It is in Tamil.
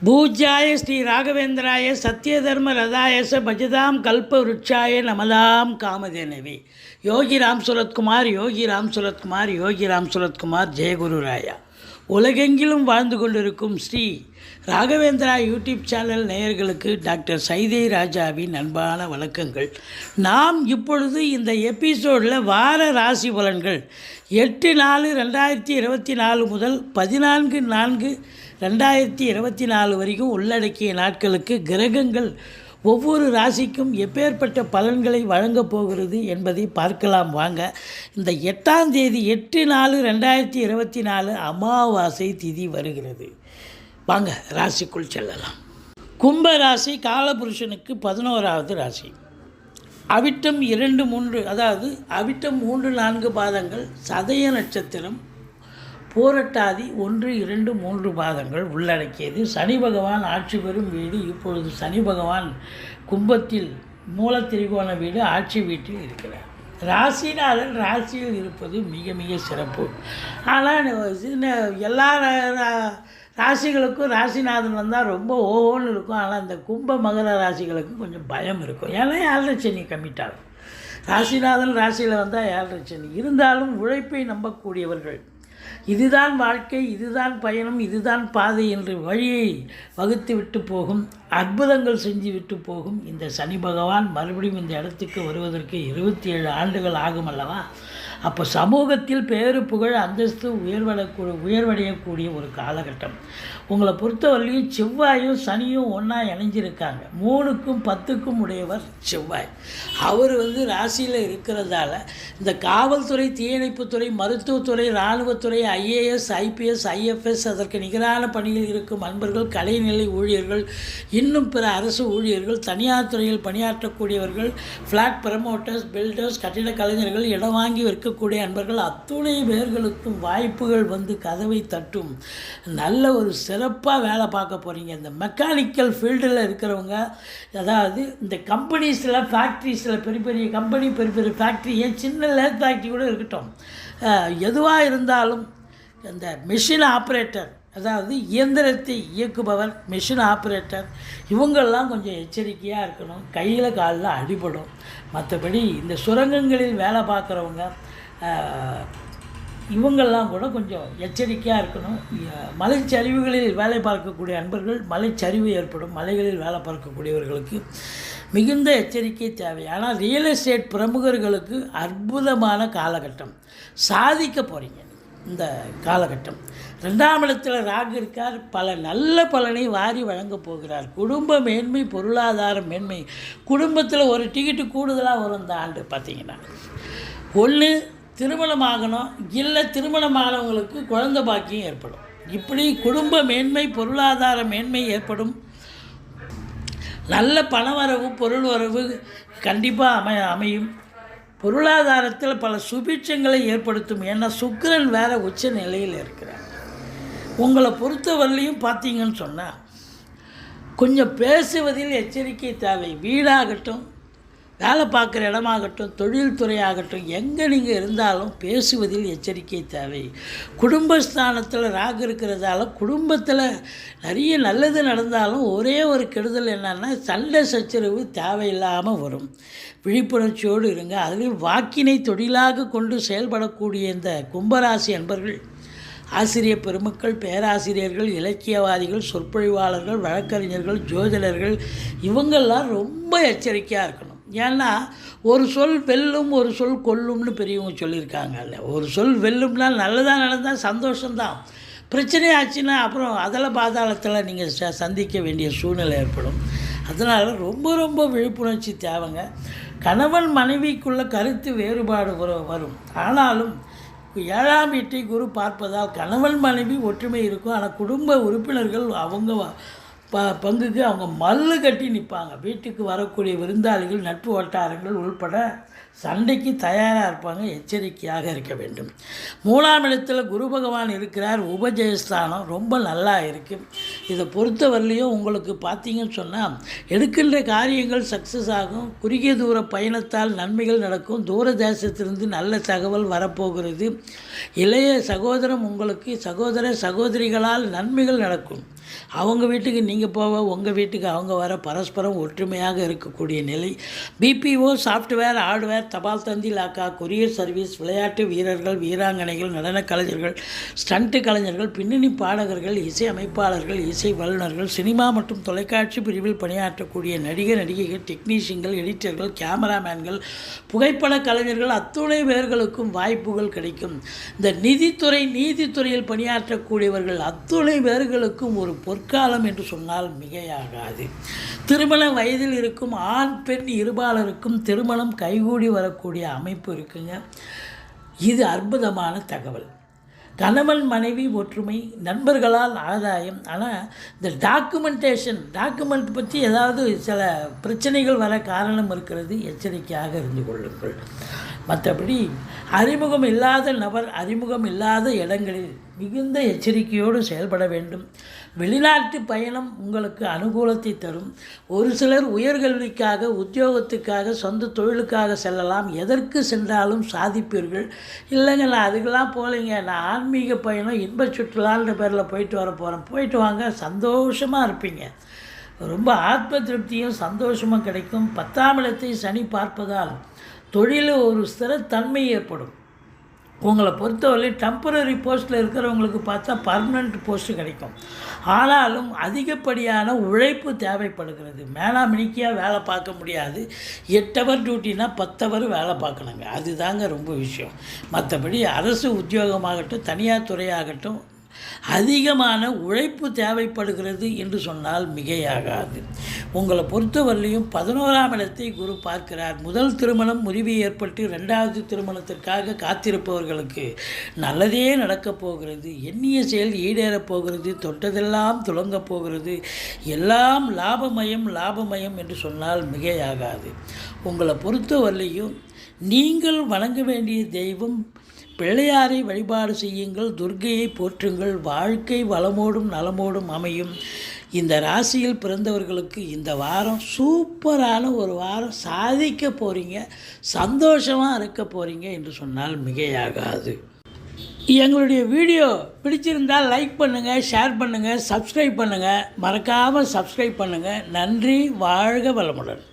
பூஜ்யாய ஸ்ரீ ராகவேந்திராய சத்யதர்ம ரதாயச பஜதாம் கல்ப விருட்சாய நமதாம் காமதேனவே. யோகி ராம் சுரத்குமார் யோகி ராம் சுரத்குமார் யோகி ராம் சுரத்குமார் ஜெயகுரு ராயா. உலகெங்கிலும் வாழ்ந்து கொண்டிருக்கும் ஸ்ரீ ராகவேந்திரா யூடியூப் சேனல் நேயர்களுக்கு டாக்டர் சைதை ராஜாவின் அன்பான வணக்கங்கள். நாம் இப்பொழுது இந்த எபிசோடில் வார ராசி பலன்கள் 8/4/2024 முதல் 14/4/2024 வரைக்கும் உள்ளடக்கிய நாட்களுக்கு கிரகங்கள் ஒவ்வொரு ராசிக்கும் எப்பேற்பட்ட பலன்களை வழங்கப் போகிறது என்பதை பார்க்கலாம் வாங்க. இந்த 8ஆம் தேதி 8/4/2024 அமாவாசை திதி வருகிறது. வாங்க ராசிக்குள் செல்லலாம். கும்ப ராசி காலபுருஷனுக்கு 11வது ராசி. அவிட்டம் 2, 3 அதாவது அவிட்டம் 3, 4 பாதங்கள், சதய நட்சத்திரம், பூரட்டாதி 1, 2, 3 பாதங்கள் உள்ளடக்கியது. சனி பகவான் ஆட்சி பெறும் வீடு. இப்பொழுது சனி பகவான் கும்பத்தில் மூலத்திரிகோண வீடு ஆட்சி வீட்டில் இருக்கிறார். ராசிநாதன் ராசியில் இருப்பது மிக மிக சிறப்பு. ஆனால் எல்லா ராசிகளுக்கும் ராசிநாதன் வந்தால் ரொம்ப ஓன்னு இருக்கும். ஆனால் இந்த கும்ப மகர ராசிகளுக்கு கொஞ்சம் பயம் இருக்கும். ஏன்னா 7.5 சனி கம்மிட்டாகும். ராசிநாதன் ராசியில் வந்தால் 7.5 சனி இருந்தாலும் உழைப்பை நம்பக்கூடியவர்கள், இதுதான் வாழ்க்கை, இதுதான் பயணம், இதுதான் பாதை என்று வழியை வகுத்து விட்டு போகும், அற்புதங்கள் செஞ்சு விட்டு போகும் இந்த சனி பகவான் மறுபடியும் இந்த இடத்துக்கு வருவதற்கு 27 ஆண்டுகள் ஆகும் அல்லவா. அப்போ சமூகத்தில் பேரு புகழ் அந்தஸ்து உயர்வடையக்கூடிய ஒரு காலகட்டம். உங்களை பொறுத்தவரையிலையும் செவ்வாயும் சனியும் ஒன்றா இணைஞ்சிருக்காங்க. 3க்கும் 10க்கும் உடையவர் செவ்வாய். அவர் ராசியில் இருக்கிறதால இந்த காவல்துறை, தீயணைப்புத்துறை, மருத்துவத்துறை, இராணுவத்துறை, ஐஏஎஸ், ஐபிஎஸ், ஐஎஃப்எஸ் அதற்கு நிகரான பணியில் இருக்கும் அன்பர்கள், கலைநிலை ஊழியர்கள், இன்னும் பிற அரசு ஊழியர்கள், தனியார் துறையில் பணியாற்றக்கூடியவர்கள், ஃப்ளாட் ப்ரமோட்டர்ஸ், பில்டர்ஸ், கட்டிட கலைஞர்கள், இடம் வாங்கி விற்கக்கூடிய அன்பர்கள், அத்துணை பேர்களுக்கும் வாய்ப்புகள் கதவை தட்டும். நல்ல ஒரு சிறப்பாக வேலை பார்க்க போகிறீங்க. இந்த மெக்கானிக்கல் ஃபீல்டில் இருக்கிறவங்க, அதாவது இந்த கம்பெனிஸில், ஃபேக்ட்ரிஸில், பெரிய பெரிய கம்பெனி, பெரிய பெரிய ஃபேக்ட்ரி, ஏன் சின்ன லேத் ஃபேக்ட்ரி கூட இருக்கட்டும், எதுவாக இருந்தாலும் இந்த மெஷின் ஆப்ரேட்டர், அதாவது இயந்திரத்தை இயக்குபவர், மெஷின் ஆப்ரேட்டர், இவங்கெல்லாம் கொஞ்சம் எச்சரிக்கையாக இருக்கணும். கையில் காலில் அடிபடும். மற்றபடி இந்த சுரங்கங்களில் வேலை பார்க்குறவங்க இவங்கெல்லாம் கூட கொஞ்சம் எச்சரிக்கையாக இருக்கணும். மலைச்சரிவுகளில் வேலை பார்க்கக்கூடிய அன்பர்கள், மலைச்சரிவு ஏற்படும், மலைகளில் வேலை பார்க்கக்கூடியவர்களுக்கு மிகுந்த எச்சரிக்கை தேவை. ஆனால் ரியல் எஸ்டேட் பிரமுகர்களுக்கு அற்புதமான காலகட்டம். சாதிக்க போகிறீங்க இந்த காலகட்டம். 2ஆம் இடத்தில் ராகு இருக்கார். பல நல்ல பலனை வாரி வழங்கப் போகிறார். குடும்ப மேன்மை, பொருளாதார மேன்மை. குடும்பத்தில் ஒரு டிக்கெட்டு கூடுதலாக வரும் இந்த ஆண்டு. பார்த்திங்கன்னா ஒன்று திருமணமாகணும், இல்லை திருமணமானவங்களுக்கு குழந்தை பாக்கியம் ஏற்படும். இப்படி குடும்ப மேன்மை, பொருளாதார மேன்மை ஏற்படும். நல்ல பணவரவு, பொருள் வரவு கண்டிப்பாக அமையும். பொருளாதாரத்தில் பல சுபிட்சங்களை ஏற்படுத்தும். ஏன்னா சுக்கிரன் வேறு உச்ச நிலையில் இருக்கிறார். உங்களை பொறுத்தவரையிலையும் பார்த்தீங்கன்னு சொன்னால் கொஞ்சம் பேசுவதில் எச்சரிக்கை தேவை. வீடாகட்டும், வேலை பார்க்குற இடமாகட்டும், தொழில்துறையாகட்டும், எங்கே நீங்கள் இருந்தாலும் பேசுவதில் எச்சரிக்கை தேவை. குடும்பஸ்தானத்தில் ராகு இருக்கிறதால குடும்பத்தில் நிறைய நல்லது நடந்தாலும் ஒரே ஒரு கெடுதல் என்னென்னா சண்டை சச்சரவு தேவையில்லாமல் வரும். விழிப்புணர்ச்சியோடு இருங்க. அதில் வாக்கினை தொழிலாக கொண்டு செயல்படக்கூடிய இந்த கும்பராசி அன்பர்கள், ஆசிரியர் பெருமக்கள், பேராசிரியர்கள், இலக்கியவாதிகள், சொற்பொழிவாளர்கள், வழக்கறிஞர்கள், ஜோதிடர்கள், இவங்கெல்லாம் ரொம்ப எச்சரிக்கையாக இருக்கணும். ஏன்னா ஒரு சொல் வெல்லும், ஒரு சொல் கொல்லும்னு பெரியவங்க சொல்லியிருக்காங்கல்ல. ஒரு சொல் வெல்லும்னா நல்லதாக நடந்தால் சந்தோஷம்தான். பிரச்சனை ஆச்சுன்னா அப்புறம் அதில் பாதாளத்தில் நீங்கள் சந்திக்க வேண்டிய சூழ்நிலை ஏற்படும். அதனால் ரொம்ப ரொம்ப விழிப்புணர்ச்சி தேவைங்க. கணவன் மனைவிக்குள்ள கருத்து வேறுபாடு வரும். ஆனாலும் 7ஆம் வீட்டை குரு பார்ப்பதால் கணவன் மனைவி ஒற்றுமை இருக்கும். ஆனால் குடும்ப உறுப்பினர்கள் அவங்க பங்குக்கு அவங்க மல்லு கட்டி நிற்பாங்க. வீட்டுக்கு வரக்கூடிய விருந்தாளிகள், நட்பு வட்டாரங்கள் உள்பட சண்டைக்கு தயாராக இருப்பாங்க. எச்சரிக்கையாக இருக்க வேண்டும். 3ஆம் இடத்துல குரு பகவான் இருக்கிறார். உபஜயஸ்தானம் ரொம்ப நல்லா இருக்குது. இதை பொறுத்தவரையிலையும் உங்களுக்கு பார்த்தீங்கன்னு சொன்னால் எடுக்கின்ற காரியங்கள் சக்ஸஸ் ஆகும். குறுகிய தூர பயணத்தால் நன்மைகள் நடக்கும். தூர தேசத்திலிருந்து நல்ல தகவல் வரப்போகிறது. இளைய சகோதரம் உங்களுக்கு, சகோதர சகோதரிகளால் நன்மைகள் நடக்கும். அவங்க வீட்டுக்கு நீங்கள் போக, உங்கள் வீட்டுக்கு அவங்க வர, பரஸ்பரம் ஒற்றுமையாக இருக்கக்கூடிய நிலை. பிபிஓ, சாஃப்ட்வேர், ஹார்ட்வேர், தபால் தந்தி லாக்கா, கொரியர் சர்வீஸ், விளையாட்டு வீரர்கள், வீராங்கனைகள், நடனக் கலைஞர்கள், ஸ்டண்ட்டு கலைஞர்கள், பின்னணி பாடகர்கள், இசை அமைப்பாளர்கள், இசை வல்லுநர்கள், சினிமா மற்றும் தொலைக்காட்சி பிரிவில் பணியாற்றக்கூடிய நடிகைகள், டெக்னீஷியன்கள், எடிட்டர்கள், கேமராமேன்கள், புகைப்பட கலைஞர்கள் அத்துணை பேர்களுக்கும் வாய்ப்புகள் கிடைக்கும். இந்த நீதித்துறையில் பணியாற்றக்கூடியவர்கள் அத்துணை பேர்களுக்கும் ஒரு பொற்காலம் என்று சொன்னால் மிகையாகாது. திருமண வயதில் இருக்கும் ஆண் பெண் இருபாலருக்கும் திருமணம் கைகூடி வரக்கூடிய அமைப்பு இருக்குங்க. இது அற்புதமான தகவல். கணவன் மனைவி ஒற்றுமை, நண்பர்களால் ஆதாயம். ஆனால் இந்த டாக்குமெண்ட் பற்றி ஏதாவது சில பிரச்சனைகள் வர காரணம் இருக்கிறது, எச்சரிக்கையாக இருந்து கொள்ளுங்கள். மற்றபடி அறிமுகம் இல்லாத நபர், அறிமுகம் இல்லாத இடங்களில் மிகுந்த எச்சரிக்கையோடு செயல்பட வேண்டும். வெளிநாட்டு பயணம் உங்களுக்கு அனுகூலத்தை தரும். ஒரு சிலர் உயர்கல்விக்காக, உத்தியோகத்துக்காக, சொந்த தொழிலுக்காக செல்லலாம். எதற்கு சென்றாலும் சாதிப்பீர்கள். இல்லைங்க, நான் அதுக்கெல்லாம் போகலைங்க, நான் ஆன்மீக பயணம், இன்ப சுற்றுலான்ற பேரில் போயிட்டு வர போகிறேன். போயிட்டு வாங்க, சந்தோஷமாக இருப்பீங்க. ரொம்ப ஆத்ம திருப்தியும் சந்தோஷமும் கிடைக்கும். 10ஆம் இடத்தை சனி பார்ப்பதால் தொழிலில் ஒரு ஸ்திரத்தன்மை ஏற்படும். உங்களை பொறுத்தவரை டெம்பரரி போஸ்ட்டில் இருக்கிறவங்களுக்கு பார்த்தா பர்மனெண்ட் போஸ்ட்டு கிடைக்கும். ஆனாலும் அதிகப்படியான உழைப்பு தேவைப்படுகிறது. மேனாமினிக்கியாக வேலை பார்க்க முடியாது. 8 ஹவர் டியூட்டினா 10 ஹவர் வேலை பார்க்கணுங்க. அதுதாங்க ரொம்ப விஷயம். மற்றபடி அரசு உத்தியோகமாகட்டும், தனியார் துறையாகட்டும், அதிகமான உழைப்பு தேவைப்படுகிறது என்று சொன்னால் மிகையாகாது. உங்களை பொறுத்தவரையிலையும் 11ஆம் இடத்தை குரு பார்க்கிறார். முதல் திருமணம் முறிவு ஏற்பட்டு 2வது திருமணத்திற்காக காத்திருப்பவர்களுக்கு நல்லதே நடக்கப் போகிறது. எண்ணிய செயல் ஈடேறப் போகிறது. தொட்டதெல்லாம் துலங்கப் போகிறது. எல்லாம் லாபமயம் என்று சொன்னால் மிகையாகாது. உங்களை பொறுத்தவரையிலையும் நீங்கள் வணங்க வேண்டிய தெய்வம் பிள்ளையாரை வழிபாடு செய்யுங்கள், துர்க்கையை போற்றுங்கள். வாழ்க்கை வளமோடும் நலமோடும் அமையும். இந்த ராசியில் பிறந்தவர்களுக்கு இந்த வாரம் சூப்பரான ஒரு வாரம். சாதிக்க போகிறீங்க, சந்தோஷமாக இருக்க போகிறீங்க என்று சொன்னால் மிகையாகாது. எங்களுடைய வீடியோ பிடிச்சிருந்தால் லைக் பண்ணுங்கள், ஷேர் பண்ணுங்கள், சப்ஸ்கிரைப் பண்ணுங்கள். மறக்காமல் சப்ஸ்கிரைப் பண்ணுங்கள். நன்றி. வாழ்க வளமுடன்.